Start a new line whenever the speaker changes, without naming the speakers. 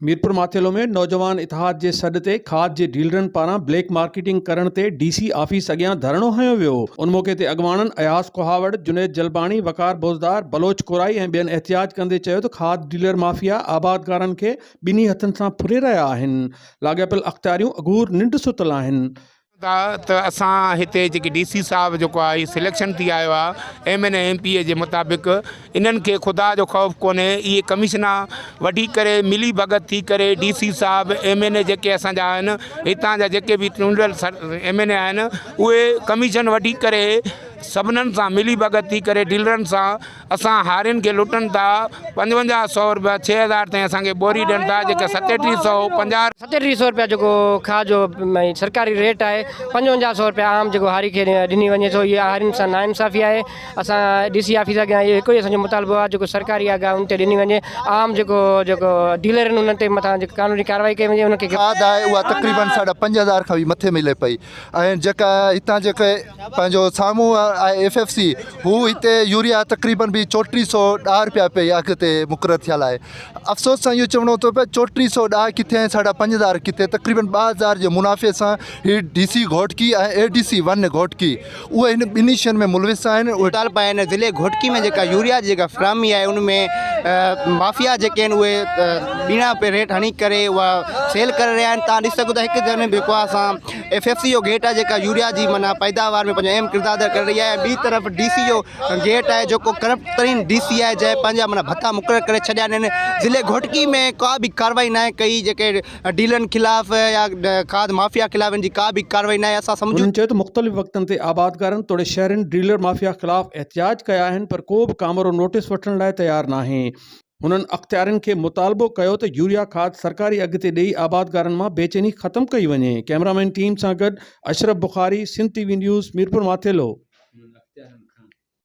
मीरपुर माथेलो में नौजवान इतिहाद जे सॾ ते खाद जे डीलरनि पारां ब्लैक मार्केटिंग करण ते डीसी ऑफिस अॻियां धरणो हंयो वियो। उन मौक़े ते अॻवाननि अयास कुहावड़, जुनैद जलबाणी, वकार बोज़दार, बलोच कोराई ऐं ॿियनि एहतियाज कंदे चयो त खाद डीलर माफ़िया आबादगारनि खे ॿिन्ही हथनि सां फुरे रहिया आहिनि। लाॻापियल अख़्तियारियूं अगूर निंड सुतल आहिनि।
त असां हिते जेकी डीसी साहब जेको आहे ही सिलेक्शन थी आयो आहे MN MP जे मुताबिक़, इन्हनि खे ख़ुदा जो ख़ौफ़ कोन्हे। इहे कमिशना वठी करे मिली भगत थी करे डीसी साहब MN जेके असांजा आहिनि, हितां जा जेके बि चूंडियल MN आहिनि, उहे कमीशन वठी करे सभिनीनि सां मिली भगत थी करे डीलरनि सां असां हारियुनि खे लुटनि था। 5500 रुपया 6000 ताईं असांखे बोरी ॾियनि था, जेका 3750
3700 रुपया जेको खाद जो सरकारी रेट आहे, 5500 रुपया आम जेको हारी खे ॾिनी वञे थो। इहा हारियुनि सां नाइंसाफ़ी आहे। असां डीसी ऑफिस अॻियां इहो हिकु ई असांजो मुतालबो आहे, जेको सरकारी अघु उन ते ॾिनी वञे। आम जेको डीलर आहिनि उन्हनि ते मथां जेको कानूनी कार्रवाई कई वञे। उनखे
खाद आहे उहा तक़रीबन 5000 खां बि मथे मिले पई। ऐं जेका हितां जेके पंहिंजो साम्हूं आहे FFC, हू हिते यूरिया तक़रीबन बि 3410 रुपया पे अघु ते मुक़ररु थियल आहे। अफ़सोस सां इहो चवणो थो पए 3410 किथे ऐं 5000 किथे, तक़रीबन 2000 जे मुनाफ़े सां ही DC घोटकी ऐं ADC 1 घोटकी उहे हिन ॿिन्ही शयुनि में मुलविस आहिनि।
मुतालबा आहिनि ज़िले घोटकी में जेका यूरिया जी जेका फ़राहमी आहे, उनमें माफ़िया जेके आहिनि उहे ॿीणा पे रेट हणी करे उहा सेल करे रहिया आहिनि। तव्हां ॾिसी सघो था हिकु जने जेको आहे असां FFC जो गेट आहे, जेका यूरिया जी माना पैदावार में पंहिंजो अहम किरदारु अदा करे रही आहे। ॿी तरफ़ DC जो गेट आहे, जेको करप्ट तरीन DC आहे, जंहिं पंहिंजा माना भत्ता मुक़ररु करे छॾिया आहिनि। ज़िले घोटकी में का बि कार्रवाई न आहे कई, जेके डीलरनि ख़िलाफ़ या खाद माफ़िया ख़िलाफ़ इनजी का बि कार्रवाई न आहे। असां सम्झूं
उन्हनि चयो त मुख़्तलिफ़ वक़्तनि ते आबादगारनि तोड़े शहरनि डीलर माफ़िया ख़िलाफ़ एहतिजाज कया आहिनि, पर को बि कामरो नोटिस वठण लाइ तयारु नाहे। हुननि अख़्तियारनि खे मुतालबो कयो त यूरिया खाद सरकारी अघ ते ॾेई आबादगारनि मां बेचैनी ख़तमु कई वञे। कैमरामैन टीम सां गॾु अशरफ बुखारी, सिंध TV न्यूज़, मीरपुर माथेलो।